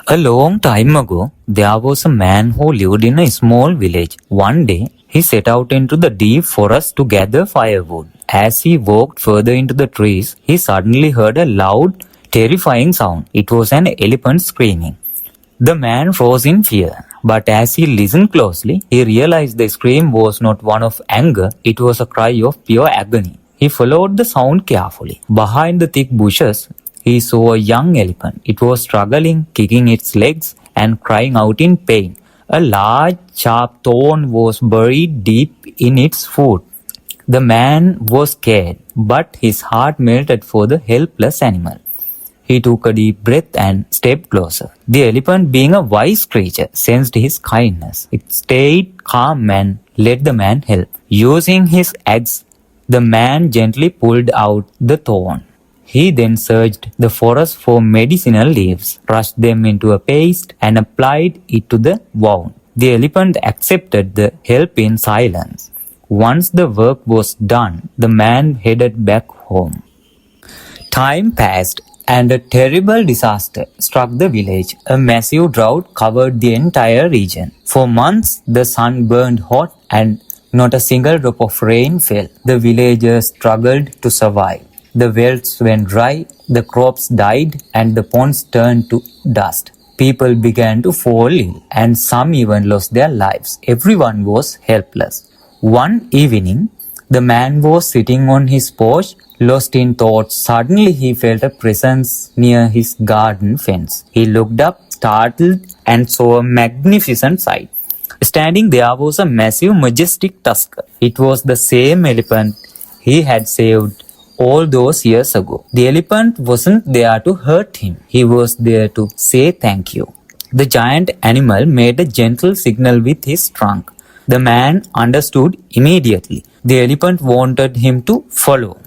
A long time ago, there was a man who lived in a small village. One day, he set out into the deep forest to gather firewood. As he walked further into the trees, he suddenly heard a loud, terrifying sound. It was an elephant screaming. The man froze in fear, but as he listened closely, he realized the scream was not one of anger, it was a cry of pure agony. He followed the sound carefully. Behind the thick bushes, he saw a young elephant. It was struggling, kicking its legs, and crying out in pain. A large, sharp thorn was buried deep in its foot. The man was scared, but his heart melted for the helpless animal. He took a deep breath and stepped closer. The elephant, being a wise creature, sensed his kindness. It stayed calm and let the man help. Using his axe, the man gently pulled out the thorn. He then searched the forest for medicinal leaves, crushed them into a paste, and applied it to the wound. The elephant accepted the help in silence. Once the work was done, the man headed back home. Time passed, and a terrible disaster struck the village. A massive drought covered the entire region. For months, the sun burned hot and not a single drop of rain fell. The villagers struggled to survive. The wells went dry, the crops died, and the ponds turned to dust. People began to fall ill, and some even lost their lives. Everyone was helpless. One evening, the man was sitting on his porch, lost in thought. Suddenly, he felt a presence near his garden fence. He looked up, startled, and saw a magnificent sight. Standing there was a massive, majestic tusker. It was the same elephant he had saved all those years ago. The elephant wasn't there to hurt him. He was there to say thank you. The giant animal made a gentle signal with his trunk. The man understood immediately. The elephant wanted him to follow.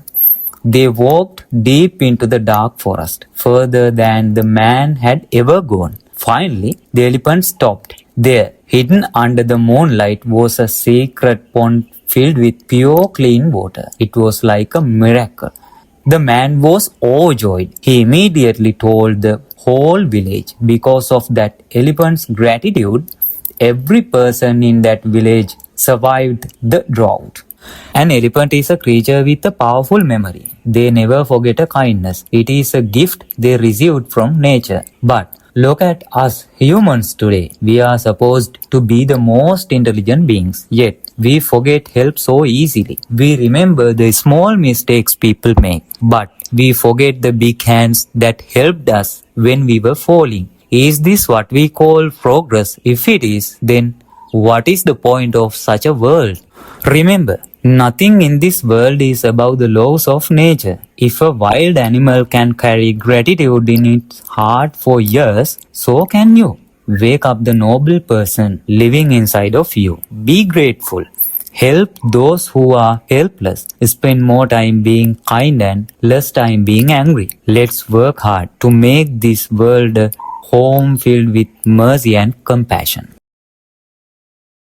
They walked deep into the dark forest, further than the man had ever gone. Finally, the elephant stopped. There, hidden under the moonlight, was a sacred pond filled with pure, clean water. It was like a miracle. The man was overjoyed. He immediately told the whole village. Because of that elephant's gratitude, every person in that village survived the drought. An elephant is a creature with a powerful memory. They never forget a kindness. It is a gift they received from nature. But look at us humans today. We are supposed to be the most intelligent beings. Yet, we forget help so easily. We remember the small mistakes people make. But we forget the big hands that helped us when we were falling. Is this what we call progress? If it is, then what is the point of such a world? Remember, nothing in this world is above the laws of nature. If a wild animal can carry gratitude in its heart for years, so can you. Wake up the noble person living inside of you. Be grateful. Help those who are helpless. Spend more time being kind and less time being angry. Let's work hard to make this world a home filled with mercy and compassion.